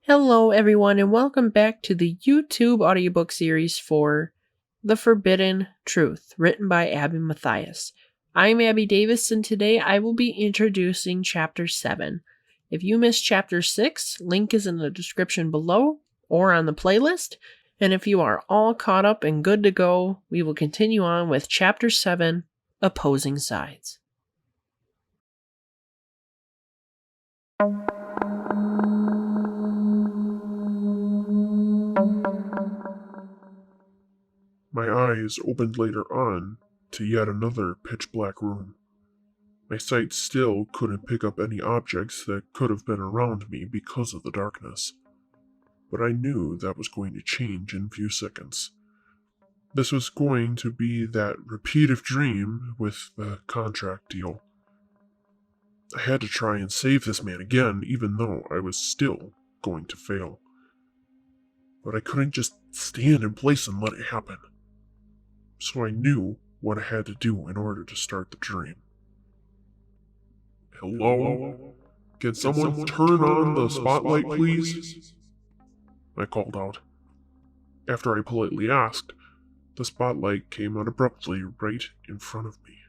Hello, everyone, and welcome back to the YouTube audiobook series for The Forbidden Truth, written by Abby Matthias. I'm Abby Davis, and today I will be introducing Chapter 7. If you missed Chapter 6, link is in the description below or on the playlist. And if you are all caught up and good to go, we will continue on with Chapter 7, Opposing Sides. My eyes opened later on to yet another pitch-black room. My sight still couldn't pick up any objects that could have been around me because of the darkness. But I knew that was going to change in a few seconds. This was going to be that repeated dream with the contract deal. I had to try and save this man again, even though I was still going to fail. But I couldn't just stand in place and let it happen. So I knew what I had to do in order to start the dream. "Hello? Can someone turn on the spotlight, please?" I called out. After I politely asked, the spotlight came on abruptly right in front of me.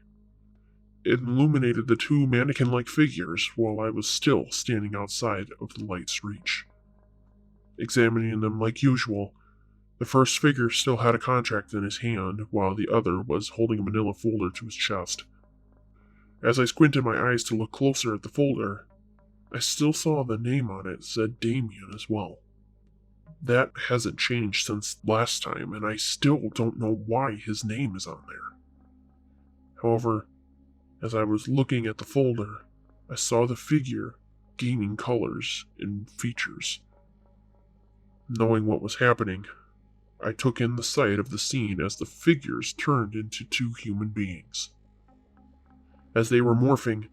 It illuminated the two mannequin-like figures while I was still standing outside of the light's reach. Examining them like usual, the first figure still had a contract in his hand, while the other was holding a manila folder to his chest. As I squinted my eyes to look closer at the folder, I still saw the name on it said Damien as well. That hasn't changed since last time, and I still don't know why his name is on there. However, as I was looking at the folder, I saw the figure gaining colors and features. Knowing what was happening, I took in the sight of the scene as the figures turned into two human beings. As they were morphing,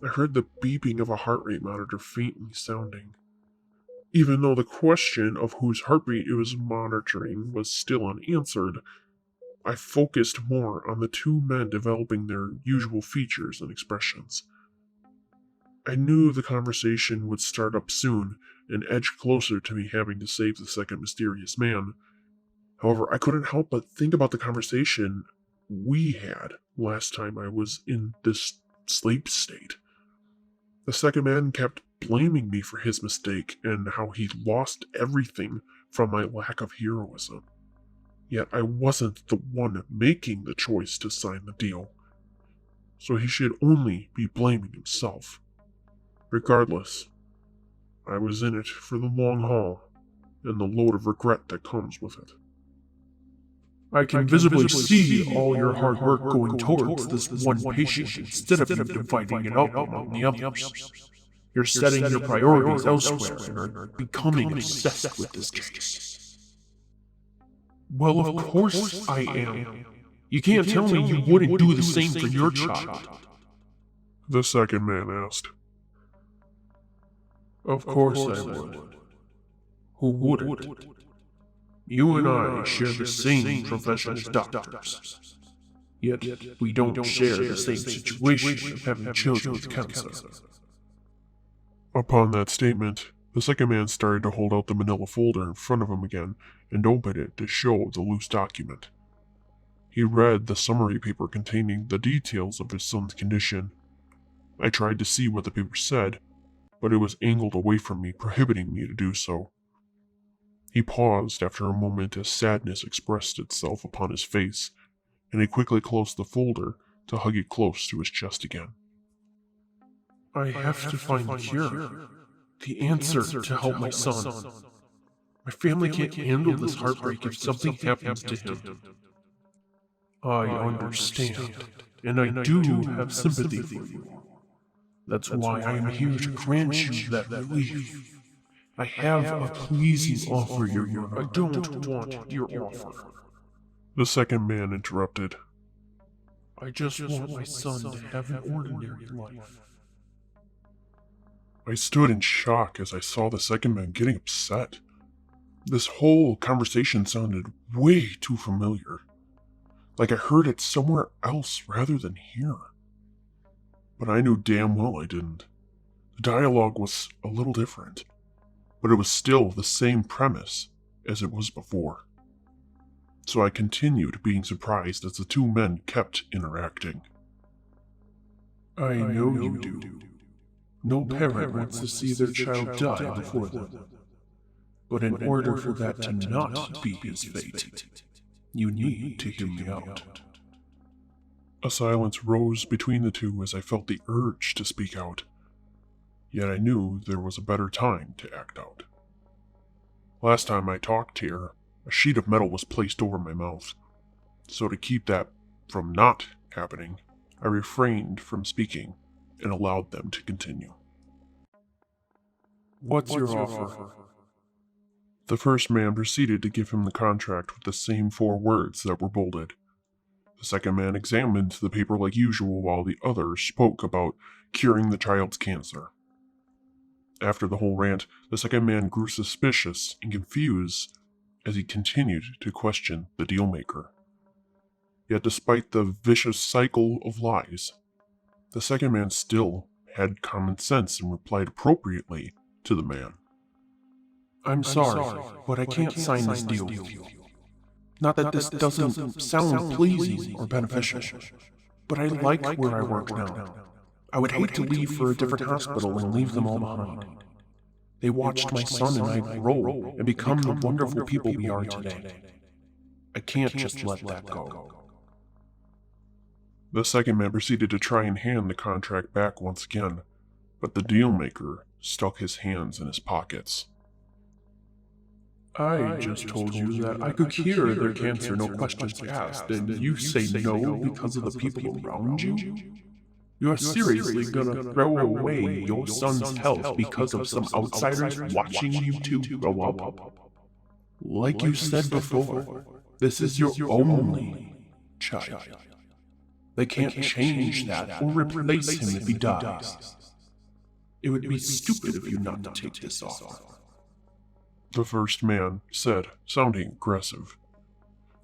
I heard the beeping of a heart rate monitor faintly sounding. Even though the question of whose heartbeat it was monitoring was still unanswered, I focused more on the two men developing their usual features and expressions. I knew the conversation would start up soon and edge closer to me having to save the second mysterious man. However, I couldn't help but think about the conversation we had last time I was in this sleep state. The second man kept blaming me for his mistake and how he lost everything from my lack of heroism. Yet I wasn't the one making the choice to sign the deal, so he should only be blaming himself. Regardless, I was in it for the long haul and the load of regret that comes with it. I can visibly see all your hard work going towards this one patient instead of you dividing it up among the others. You're setting your priorities elsewhere and are becoming obsessed with this case. Well, of course I am. You can't tell me you wouldn't do the same for your child. The second man asked. Of course I would. Who wouldn't? You and I share the same profession as doctors. Yet we don't share the same situation of having children with cancer. Upon that statement, the second man started to hold out the manila folder in front of him again and opened it to show the loose document. He read the summary paper containing the details of his son's condition. I tried to see what the paper said, but it was angled away from me, prohibiting me to do so. He paused after a moment as sadness expressed itself upon his face, and he quickly closed the folder to hug it close to his chest again. I have to find the cure, the answer to help my son. My family can't handle this heartbreak if something happens to him. I understand, and I do have sympathy for you. That's why I am here to grant you that relief. I have a pleasing offer you. I don't want your offer. The second man interrupted. I just want my son to have an ordinary life. I stood in shock as I saw the second man getting upset. This whole conversation sounded way too familiar. Like I heard it somewhere else rather than here. But I knew damn well I didn't. The dialogue was a little different. but it was still the same premise as it was before. So I continued being surprised as the two men kept interacting. I know you do. No parent wants to see their child die before them. But in order for that to not be his fate, you need to hear me out. A silence rose between the two as I felt the urge to speak out, yet I knew there was a better time to act out. Last time I talked here, a sheet of metal was placed over my mouth, so to keep that from not happening, I refrained from speaking and allowed them to continue. What's your offer? The first man proceeded to give him the contract with the same 4 words that were bolded. The second man examined the paper like usual while the other spoke about curing the child's cancer. After the whole rant, the second man grew suspicious and confused as he continued to question the dealmaker. Yet despite the vicious cycle of lies, the second man still had common sense and replied appropriately to the man. I'm sorry, but I can't sign this deal with you. Not that this doesn't sound pleasing or beneficial, but I like where I work now. I would hate to leave for a different hospital and leave them all behind. They watched my son and I grow and become the wonderful people we are today. I can't just let that go. The second man proceeded to try and hand the contract back once again, but the dealmaker stuck his hands in his pockets. I just told you that I could cure their cancer, no questions asked, and you say no because of the people around you? You are seriously gonna throw away your son's health because of some outsiders watching you two grow up? Like you said before, this is your only child. They can't change that or replace him if he dies. It would be stupid of you not to take this offer. The first man said, sounding aggressive.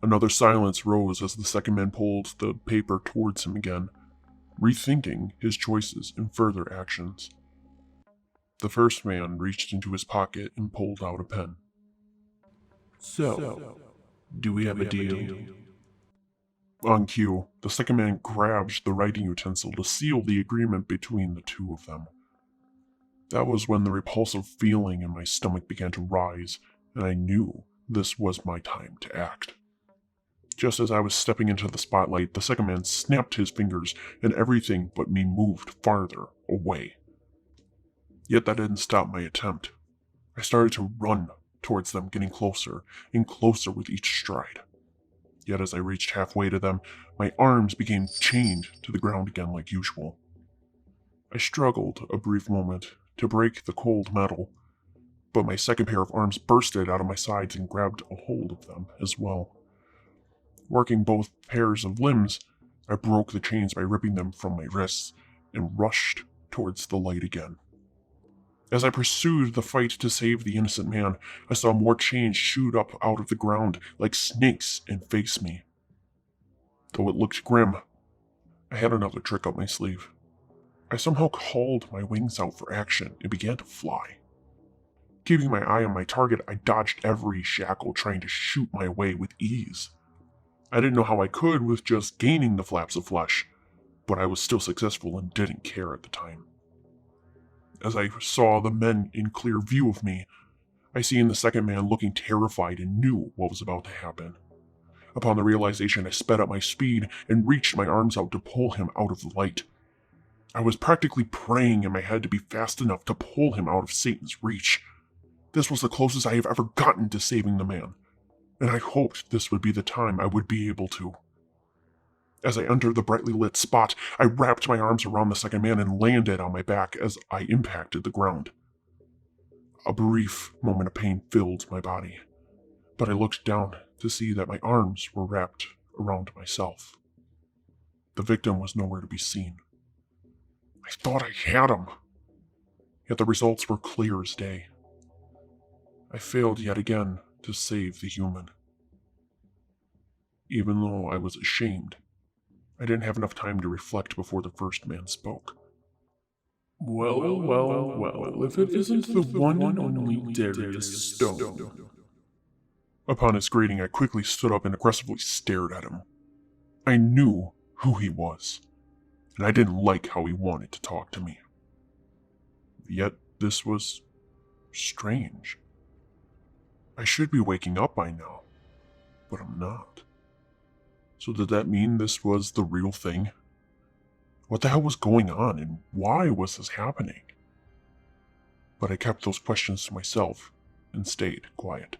Another silence rose as the second man pulled the paper towards him again, rethinking his choices and further actions. The first man reached into his pocket and pulled out a pen. So, do we have a deal? On cue, the second man grabbed the writing utensil to seal the agreement between the two of them. That was when the repulsive feeling in my stomach began to rise, and I knew this was my time to act. Just as I was stepping into the spotlight, the second man snapped his fingers, and everything but me moved farther away. Yet that didn't stop my attempt. I started to run towards them, getting closer and closer with each stride. Yet as I reached halfway to them, my arms became chained to the ground again like usual. I struggled a brief moment to break the cold metal, but my second pair of arms bursted out of my sides and grabbed a hold of them as well. Working both pairs of limbs, I broke the chains by ripping them from my wrists and rushed towards the light again. As I pursued the fight to save the innocent man, I saw more chains shoot up out of the ground like snakes and face me. Though it looked grim, I had another trick up my sleeve. I somehow called my wings out for action and began to fly. Keeping my eye on my target, I dodged every shackle, trying to shoot my way with ease. I didn't know how I could with just gaining the flaps of flesh, but I was still successful and didn't care at the time. As I saw the men in clear view of me, I seen the second man looking terrified and knew what was about to happen. Upon the realization, I sped up my speed and reached my arms out to pull him out of the light. I was practically praying in my head to be fast enough to pull him out of Satan's reach. This was the closest I have ever gotten to saving the man, and I hoped this would be the time I would be able to. As I entered the brightly lit spot, I wrapped my arms around the second man and landed on my back as I impacted the ground. A brief moment of pain filled my body, but I looked down to see that my arms were wrapped around myself. The victim was nowhere to be seen. I thought I had him, yet the results were clear as day. I failed yet again to save the human. Even though I was ashamed, I didn't have enough time to reflect before the first man spoke. Well, if it isn't the one and only Darius Stone. Upon his greeting, I quickly stood up and aggressively stared at him. I knew who he was, and I didn't like how he wanted to talk to me. Yet this was strange. I should be waking up by now, but I'm not. So did that mean this was the real thing? What the hell was going on, and why was this happening? But I kept those questions to myself and stayed quiet.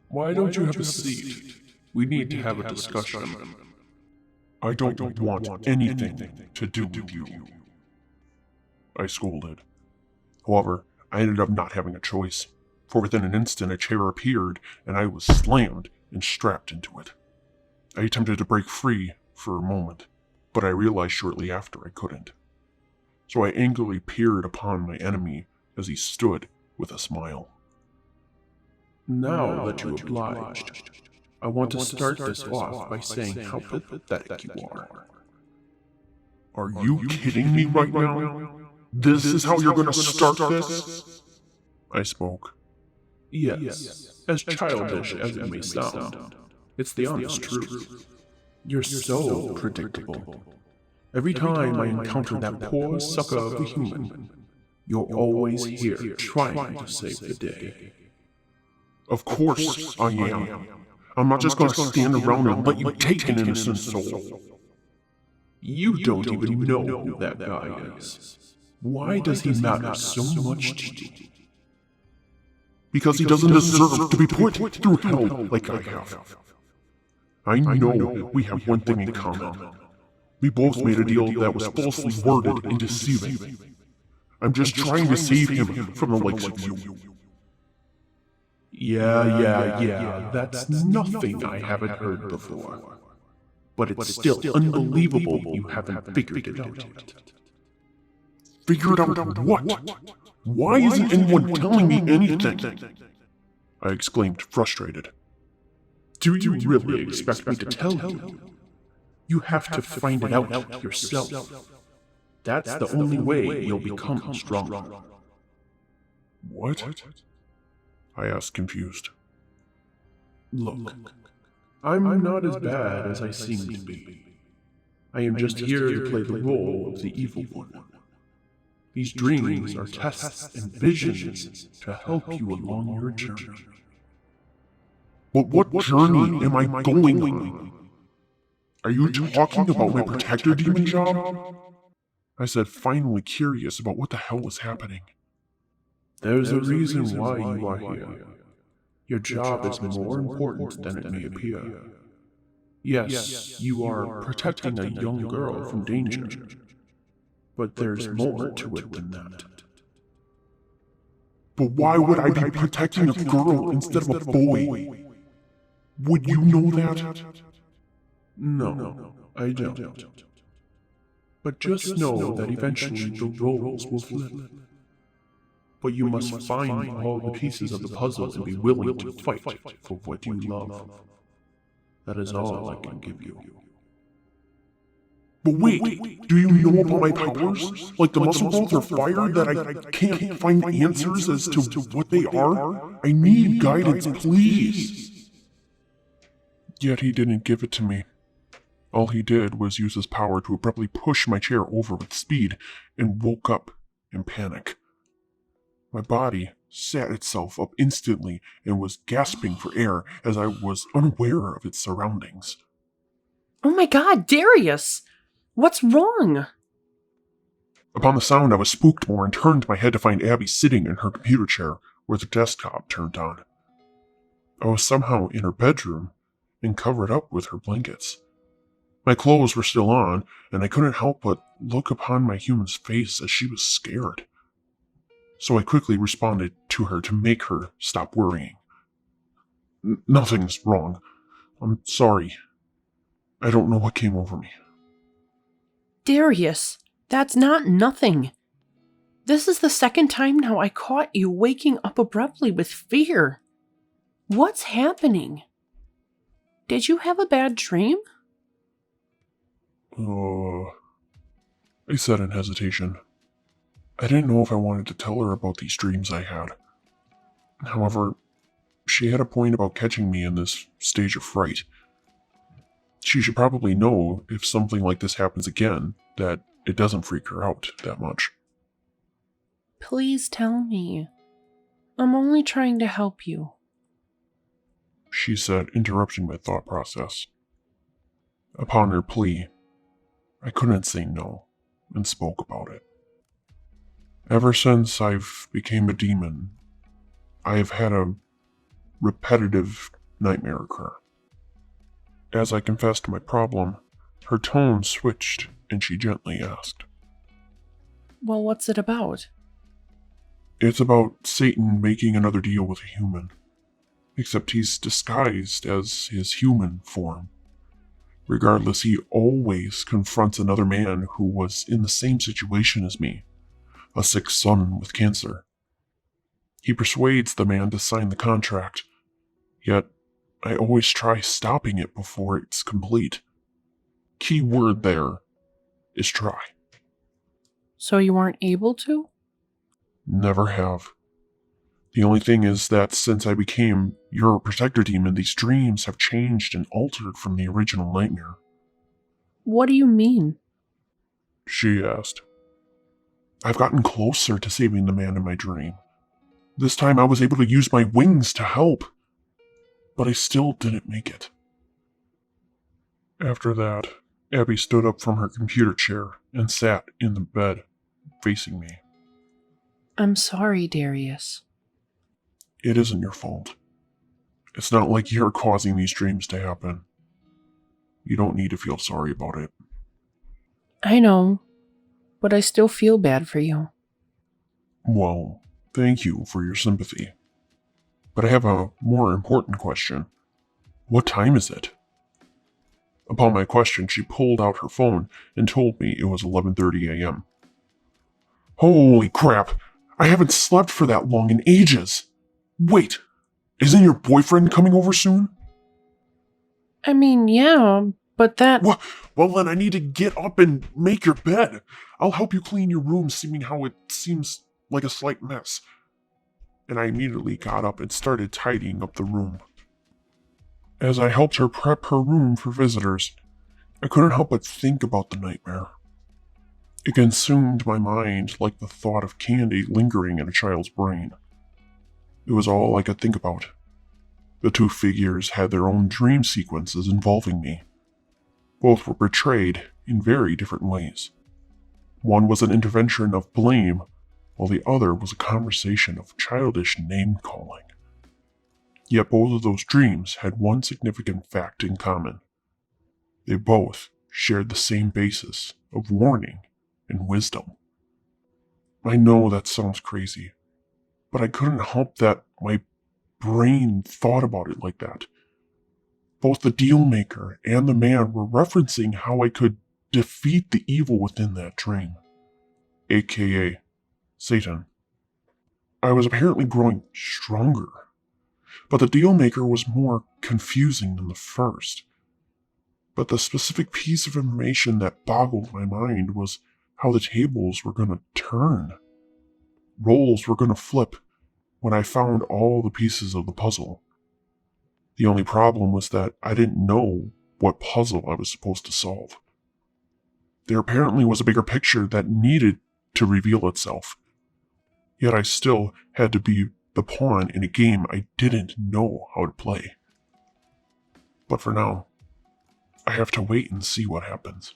Why don't you have a seat? We need to have a discussion. I don't want anything to do with you, I scolded. However, I ended up not having a choice, for within an instant a chair appeared and I was slammed and strapped into it. I attempted to break free for a moment, but I realized shortly after I couldn't. So I angrily peered upon my enemy as he stood with a smile. Now that you obliged, I want to start this off by saying how pathetic you are. Are you kidding me right now? This is how you're going to start this? I spoke. Yes, as childish as it may sound, it's the honest truth. You're so predictable. Every time I encounter that poor sucker of a human, you're always here trying to save the day. Of course I am. I'm not just going to stand around and let you take an innocent soul. You don't even know who that guy is. Why does he matter so much to you? Because he doesn't deserve to be put through hell like I have. I know we have one thing in common. We both made a deal that was falsely worded and deceiving. I'm just trying to save him from the likes of you. Yeah, that's nothing I haven't heard before. But it's still unbelievable you haven't figured it out yet. Figured out what? Why isn't anyone telling me anything? I exclaimed, frustrated. Do you really expect me to tell you? You have to find it out yourself. That's the only way you'll become stronger. What? I asked, confused. Look, I'm not as bad as I seem to be. I am just here to play the role of the evil one. These dreams are tests and visions to help you along your journey. But what journey am I going on? Are you talking about my protector demon job? I said, finally curious about what the hell was happening. There's a reason why you are here. Your job is more important than it may appear. Yes, you are protecting a young girl from danger. But there's more to it than that. But why would I be protecting a girl instead of a boy? Would you know that? No, I don't. But just know that eventually the roles will flip. But you must find all the pieces of the puzzle and be willing to fight for what you love. That is all I can give you. But wait, do you know about my powers? Like the muscle growth or fire that I can't find answers as to what they are? I need guidance, please. Yet he didn't give it to me. All he did was use his power to abruptly push my chair over with speed and woke up in panic. My body sat itself up instantly and was gasping for air as I was unaware of its surroundings. Oh my god, Darius! What's wrong? Upon the sound, I was spooked more and turned my head to find Abby sitting in her computer chair with her desktop turned on. I was somehow in her bedroom and covered up with her blankets. My clothes were still on, and I couldn't help but look upon my human's face as she was scared. So I quickly responded to her to make her stop worrying. Nothing's wrong. I'm sorry. I don't know what came over me. Darius, that's not nothing. This is the second time now I caught you waking up abruptly with fear. What's happening? Did you have a bad dream? I I said in hesitation. I didn't know if I wanted to tell her about these dreams I had. However, she had a point about catching me in this stage of fright. She should probably know if something like this happens again, that it doesn't freak her out that much. Please tell me. I'm only trying to help you. She said, interrupting my thought process. Upon her plea, I couldn't say no, and spoke about it. Ever since I've became a demon, I have had a repetitive nightmare occur. As I confessed my problem, her tone switched and she gently asked, Well, what's it about? It's about Satan making another deal with a human, except he's disguised as his human form. Regardless, he always confronts another man who was in the same situation as me, a sick son with cancer. He persuades the man to sign the contract, yet I always try stopping it before it's complete. Key word there is try. So you weren't able to? Never have. The only thing is that since I became your protector demon, these dreams have changed and altered from the original nightmare. What do you mean? She asked. I've gotten closer to saving the man in my dream. This time I was able to use my wings to help, but I still didn't make it. After that, Abby stood up from her computer chair and sat in the bed, facing me. I'm sorry, Darius. It isn't your fault. It's not like you're causing these dreams to happen. You don't need to feel sorry about it. I know, but I still feel bad for you. Well, thank you for your sympathy. But I have a more important question. What time is it? Upon my question, she pulled out her phone and told me it was 11:30 a.m. Holy crap! I haven't slept for that long in ages! Wait, isn't your boyfriend coming over soon? I mean, yeah, but that... Well, then I need to get up and make your bed. I'll help you clean your room, seeing how it seems like a slight mess. And I immediately got up and started tidying up the room. As I helped her prep her room for visitors, I couldn't help but think about the nightmare. It consumed my mind like the thought of candy lingering in a child's brain. It was all I could think about. The two figures had their own dream sequences involving me. Both were portrayed in very different ways. One was an intervention of blame, while the other was a conversation of childish name-calling. Yet both of those dreams had one significant fact in common. They both shared the same basis of warning and wisdom. I know that sounds crazy, but I couldn't help that my brain thought about it like that. Both the dealmaker and the man were referencing how I could defeat the evil within that dream, aka Satan. I was apparently growing stronger, but the dealmaker was more confusing than the first. But the specific piece of information that boggled my mind was how the tables were going to turn. Roles were going to flip when I found all the pieces of the puzzle. The only problem was that I didn't know what puzzle I was supposed to solve. There apparently was a bigger picture that needed to reveal itself. Yet I still had to be the pawn in a game I didn't know how to play. But for now, I have to wait and see what happens.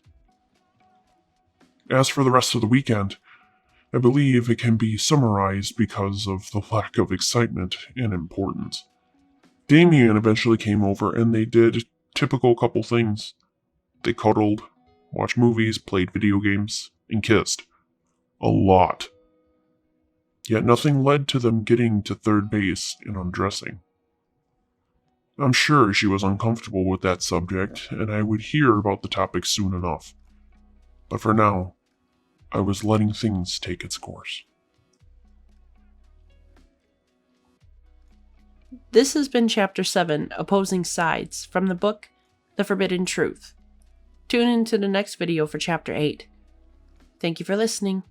As for the rest of the weekend, I believe it can be summarized because of the lack of excitement and importance. Damien eventually came over and they did typical couple things. They cuddled, watched movies, played video games, and kissed. A lot. Yet nothing led to them getting to third base and undressing. I'm sure she was uncomfortable with that subject, and I would hear about the topic soon enough. But for now, I was letting things take its course. This has been Chapter 7, Opposing Sides, from the book The Forbidden Truth. Tune in to the next video for Chapter 8. Thank you for listening.